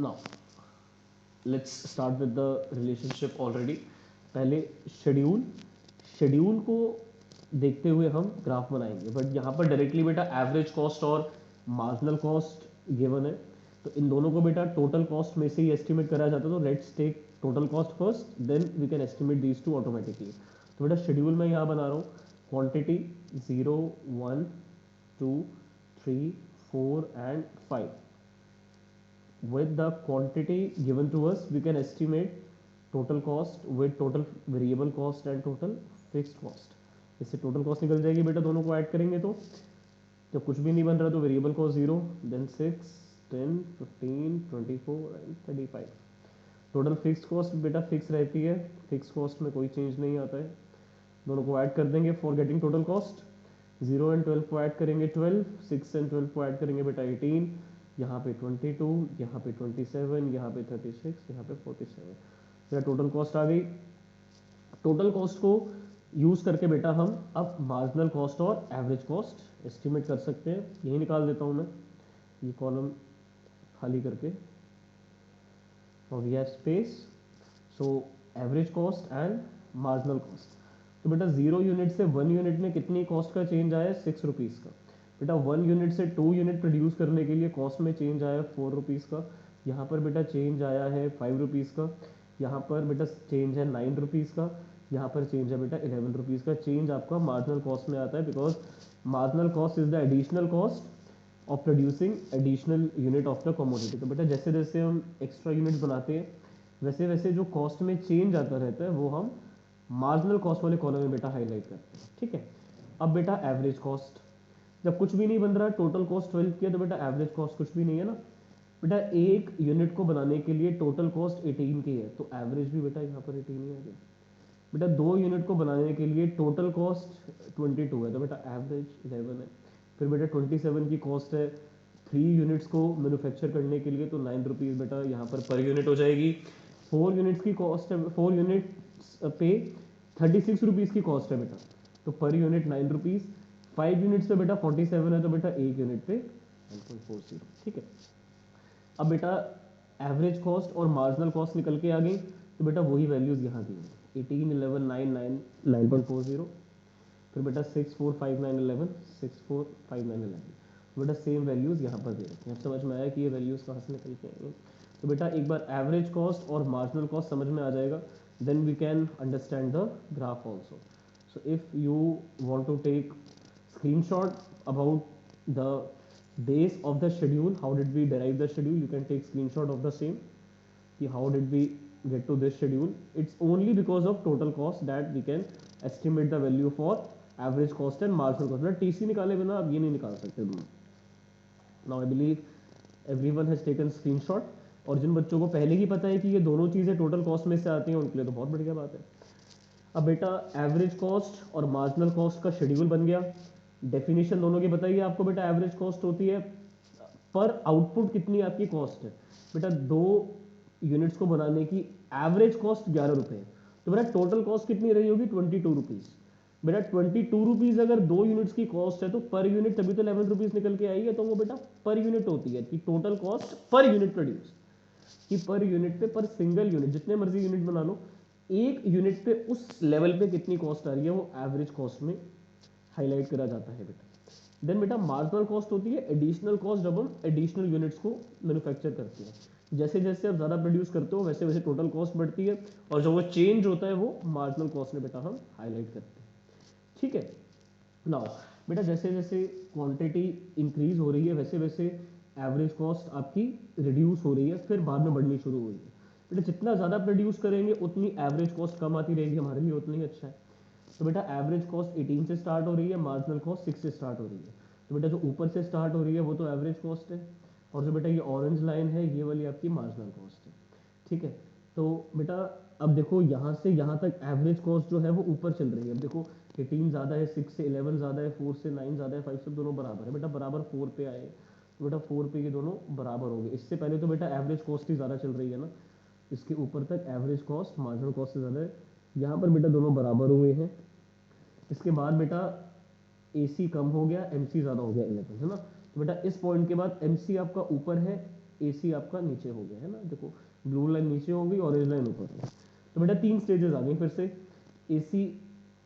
Now let's start with the relationship already. पहले schedule schedule को देखते हुए हम ग्राफ बनाएंगे, बट यहाँ पर डायरेक्टली बेटा एवरेज कॉस्ट और मार्जिनल कॉस्ट गिवन है, तो इन दोनों को बेटा टोटल कॉस्ट में से ही एस्टिमेट करा जाता है। तो let's take total cost first, then we can estimate these two automatically. तो बेटा शेड्यूल मैं यहाँ बना रहा हूँ, quantity 0 1 2 3 4 and 5. With the quantity given to us, we can estimate total cost with total variable cost and total fixed cost. इससे total cost निकल जाएगी बेटा, दोनों को ऐड करेंगे तो जब कुछ भी नहीं बन रहा तो variable cost 0, then 6 10 15 24 and 35। Total fix cost बेटा फिक्स रहती है, फिक्स कॉस्ट में कोई चेंज नहीं आता है। दोनों को ऐड कर देंगे for getting total cost. 0 and 12 को ऐड करेंगे 12, 6 एंड 12 को ऐड करेंगे बेटा 18, यहाँ पे 22, यहाँ पे 27, यहाँ पे 36, यहाँ पे 47। मेरा टोटल कॉस्ट आ गई। टोटल कॉस्ट को यूज करके बेटा हम अब मार्जिनल कॉस्ट और एवरेज कॉस्ट एस्टिमेट कर सकते हैं। यही निकाल देता हूँ मैं, ये कॉलम खाली करके, और we have space. So average cost and marginal cost. तो बेटा 0 यूनिट से 1 यूनिट में कितनी कॉस्ट का चेंज आया है? 6 रुपीज़ का। बेटा 1 यूनिट से 2 यूनिट प्रोड्यूस करने के लिए कॉस्ट में चेंज आया 4 रुपीज़ का। यहाँ पर बेटा चेंज आया है 5 रुपीज़ का। यहाँ पर बेटा चेंज है 9 रुपीज़ का। यहाँ पर चेंज है बेटा 11 रुपीज़ का। चेंज आपका मार्जिनल कॉस्ट में आता है, because marginal cost is the additional cost of producing additional unit of the commodity. तो बेटा जैसे जैसे हम एक्स्ट्रा यूनिट बनाते हैं, वैसे वैसे जो कॉस्ट में चेंज आता रहता है वो हम मार्जिनल कॉस्ट वाले कॉलम में बेटा हाईलाइट करते हैं। ठीक है। अब बेटा एवरेज कॉस्ट, जब कुछ भी नहीं बन रहा, टोटल कॉस्ट 12 की है, तो बेटा एवरेज कॉस्ट कुछ भी नहीं है ना। बेटा एक यूनिट को बनाने के लिए टोटल कॉस्ट 18 की है, तो एवरेज भी बेटा यहाँ पर 18 ही आ गया। बेटा 2 यूनिट को बनाने के लिए टोटल कॉस्ट 22 है, तो बेटा एवरेज 11 है। फिर बेटा 27 की कॉस्ट है 3 यूनिट्स को मैन्युफैक्चर करने के लिए, तो 9 रुपीज़ बेटा यहाँ पर यूनिट हो जाएगी। 4 यूनिट्स की कॉस्ट है, 4 यूनिट्स पे 36 रुपीज़ की कॉस्ट है बेटा, तो पर यूनिट 9 रुपीज़। 5 यूनिट्स पे बेटा 47 है, तो बेटा एक यूनिट पे 1.40। ठीक है। अब बेटा एवरेज कॉस्ट और मार्जिनल कॉस्ट निकल के आ गई, तो बेटा वही वैल्यूज यहाँ दी है, 18 11 9 9 9.40। फिर बेटा 6 4 5 9 11 6 4 5 9 11। बेटा सेम वैल्यूज यहाँ पर दे रखी हैं। अब समझ में आया कि ये वैल्यूज कहाँ से निकल के आएंगे। तो बेटा एक बार एवरेज कॉस्ट और मार्जिनल कॉस्ट समझ में आ जाएगा, then we can understand the graph also. So if you want to take screenshot about the days of the schedule, how did we derive the schedule, you can take screenshot of the same, how did we get to this schedule. It's only because of total cost that we can estimate the value for average cost and marginal cost. मतलब TC निकाले बिना आप ये नहीं निकाल सकते। Now I believe everyone has taken screenshot, और जिन बच्चों को पहले ही पता है कि ये दोनों चीज़ें टोटल कॉस्ट में से आती हैं, उनके लिए तो बहुत बढ़िया बात है। अब बेटा एवरेज कॉस्ट और मार्जिनल कॉस्ट का शेड्यूल बन गया। डेफिनेशन दोनों की बताइए आपको। बेटा एवरेज कॉस्ट होती है पर आउटपुट कितनी आपकी कॉस्ट है। बेटा 2 यूनिट्स को बनाने की एवरेज कॉस्ट 11 रुपये है, तो बेटा टोटल कॉस्ट कितनी रही होगी? 22 रुपीज़। बेटा 22 रुपीज़ अगर 2 यूनिट्स की कॉस्ट है, तो पर यूनिट तभी तो 11 रुपीज़ निकल के आई है। तो वो बेटा पर यूनिट होती है कि total cost per unit produce, कि पर यूनिट पे, पर सिंगल यूनिट, जितने मर्जी यूनिट बना लो, एक यूनिट पे उस लेवल पे कितनी कॉस्ट आ रही है, वो एवरेज कॉस्ट में हाईलाइट करा जाता है बेटा। देन बेटा मार्जिनल कॉस्ट होती है एडिशनल कॉस्ट, जब हम एडिशनल यूनिट्स को मैन्युफैक्चर करते हैं। जैसे जैसे आप ज़्यादा प्रोड्यूस करते हो, वैसे वैसे टोटल कॉस्ट बढ़ती है, और जो वो चेंज होता है वो मार्जिनल कॉस्ट में बेटा हम हाईलाइट करते हैं। ठीक है। नाउ बेटा जैसे जैसे क्वांटिटी इंक्रीज हो रही है, वैसे वैसे एवरेज कॉस्ट आपकी रिड्यूस हो रही है, फिर बाद में बढ़नी शुरू हुई है। बेटा जितना ज़्यादा प्रोड्यूस करेंगे उतनी एवरेज कॉस्ट कम आती रहेगी, हमारे लिए उतना ही अच्छा है। तो बेटा एवरेज कॉस्ट 18 से स्टार्ट हो रही है, मार्जिनल कॉस्ट 6 से स्टार्ट हो रही है। तो बेटा जो ऊपर से स्टार्ट हो रही है वो तो एवरेज कॉस्ट है, और जो बेटा ये ऑरेंज लाइन है ये वाली आपकी मार्जिनल कॉस्ट है। ठीक है। तो बेटा अब देखो यहाँ से यहाँ तक एवरेज कॉस्ट जो है वो ऊपर चल रही है। अब देखो 18 ज़्यादा है, 6 से 11 ज़्यादा है, 4 से 9 ज़्यादा है, 5 से दोनों बराबर है। बेटा बराबर 4 पे आए, तो बेटा 4 पे ये दोनों बराबर हो गए। इससे पहले तो बेटा एवरेज कॉस्ट ही ज़्यादा चल रही है ना, इसके ऊपर तक एवरेज कॉस्ट मार्जिनल कॉस्ट से ज़्यादा है। यहाँ पर बेटा दोनों बराबर हुए हैं। इसके बाद बेटा AC कम हो गया, MC ज़्यादा हो गया 11, है ना। तो बेटा इस पॉइंट के बाद MC आपका ऊपर है, AC आपका नीचे हो गया है ना, देखो ब्लू लाइन नीचे होगी, ऑरेंज लाइन ऊपर होगी। तो बेटा 3 स्टेजेस आ गई फिर से। AC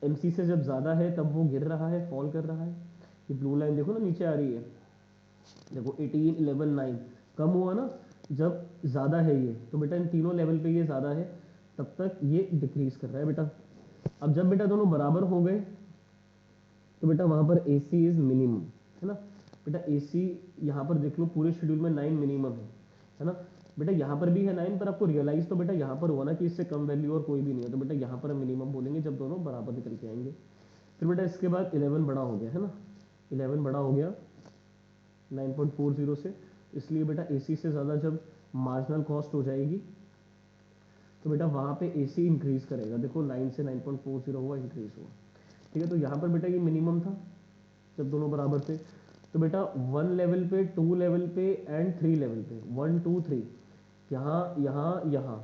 MC से जब ज़्यादा है तब वो गिर रहा है, फॉल कर रहा है। ये ब्लू लाइन देखो ना नीचे आ रही है, देखो 18 11 9 कम हुआ ना जब ज़्यादा है ये, तो बेटा इन तीनों लेवल पे ये ज़्यादा है, तब तक ये डिक्रीज कर रहा है बेटा। अब जब बेटा दोनों बराबर हो गए तो बेटा वहां पर AC इज मिनिमम, है ना। बेटा AC यहाँ पर देख लो पूरे शेड्यूल में 9 मिनिमम है ना। बेटा यहाँ पर भी है 9, पर आपको रियलाइज तो बेटा यहाँ पर हुआ ना कि इससे कम वैल्यू और कोई भी नहीं है, तो बेटा यहाँ पर हम मिनिमम बोलेंगे जब दोनों बराबर निकल के आएंगे। फिर बेटा इसके बाद 11 बड़ा हो गया है ना, 11 बड़ा हो गया 9.40 से, इसलिए बेटा AC से ज़्यादा जब मार्जिनल कॉस्ट हो जाएगी तो बेटा वहाँ पे AC इंक्रीज करेगा। देखो 9 से 9.40 हुआ, इंक्रीज हुआ, ठीक है। तो यहाँ पर बेटा ये मिनिमम था जब दोनों बराबर थे, तो बेटा 1 लेवल पे, 2 लेवल पे एंड 3 लेवल पे, 1 2 3 यहाँ यहाँ यहाँ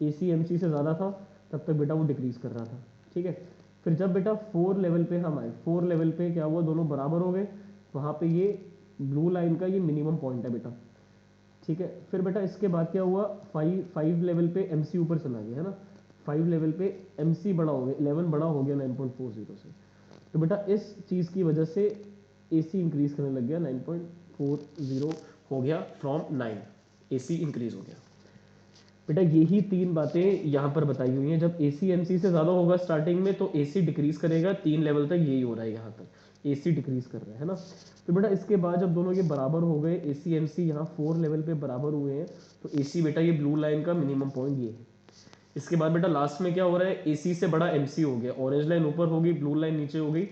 AC MC से ज़्यादा था, तब तक बेटा वो डिक्रीज कर रहा था, ठीक है। फिर जब बेटा 4 लेवल पे हम आए, 4 लेवल पे क्या हुआ, दोनों बराबर हो गए, वहाँ पे ये ब्लू लाइन का ये मिनिमम पॉइंट है बेटा, ठीक है। फिर बेटा इसके बाद क्या हुआ, 5 लेवल पे MC ऊपर चला गया है ना, 5 लेवल पे MC बड़ा हो गया, 11 बड़ा हो गया 9.40 से, तो बेटा इस चीज़ की वजह से AC इंक्रीज करने लग गया, 9.40 हो गया फ्रॉम 9, AC इंक्रीज हो गया। बेटा यही 3 बातें यहाँ पर बताई हुई हैं, जब AC MC से ज़्यादा होगा स्टार्टिंग में तो AC डिक्रीज करेगा, 3 लेवल तक यही हो रहा है, यहाँ तक AC डिक्रीज कर रहा है ना। तो बेटा इसके बाद जब दोनों ये बराबर हो गए, AC MC यहाँ 4 लेवल पे बराबर हुए हैं, तो AC बेटा ये ब्लू लाइन का मिनिमम पॉइंट ये है। इसके बाद बेटा लास्ट में क्या हो रहा है, AC से बड़ा MC हो गया, ऑरेंज लाइन ऊपर होगी, ब्लू लाइन नीचे हो गई,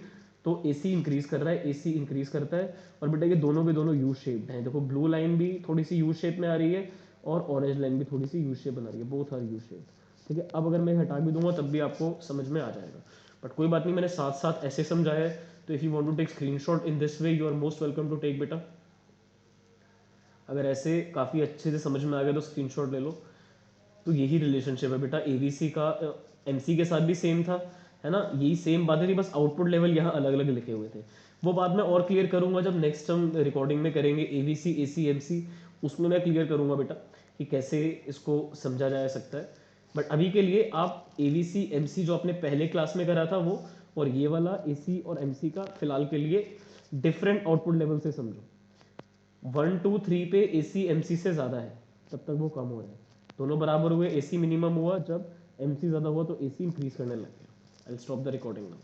तो AC इंक्रीज कर रहा है, AC इंक्रीज करता है। और बेटा ये दोनों के दोनों यू शेप्ड हैं, देखो ब्लू लाइन भी थोड़ी सी यू शेप में आ रही है और ऑरेंज लाइन भी थोड़ी सी यू शेप बना रही है, बोथ आर यू शेप, ठीक है। अब अगर मैं हटा भी दूंगा तब भी आपको समझ में आ जाएगा, बट कोई बात नहीं, मैंने साथ साथ ऐसे समझाया है। तो if you want to take screenshot in this way, you are most welcome to take बेटा। अगर ऐसे काफ़ी अच्छे से समझ में आ गया तो स्क्रीनशॉट ले लो। तो यही रिलेशनशिप है बेटा ABC का, MC के साथ भी सेम था, है ना, यही सेम बातें थी, बस आउटपुट लेवल यहाँ अलग अलग लिखे हुए थे। वो बात मैं और क्लियर करूंगा जब नेक्स्ट हम रिकॉर्डिंग में करेंगे ABC AC MC, उसमें मैं क्लियर करूंगा बेटा कि कैसे इसको समझा जा सकता है। बट अभी के लिए आप ABC MC जो आपने पहले क्लास में करा था वो, और ये वाला AC और MC का फिलहाल के लिए डिफरेंट आउटपुट लेवल से समझो। 1 2 3 पे AC MC से ज़्यादा है, तब तक वो कम हो रहा है, दोनों बराबर हुए, AC मिनिमम हुआ, जब MC ज़्यादा हुआ तो AC इंक्रीज करने लग गया। I will stop the recording now.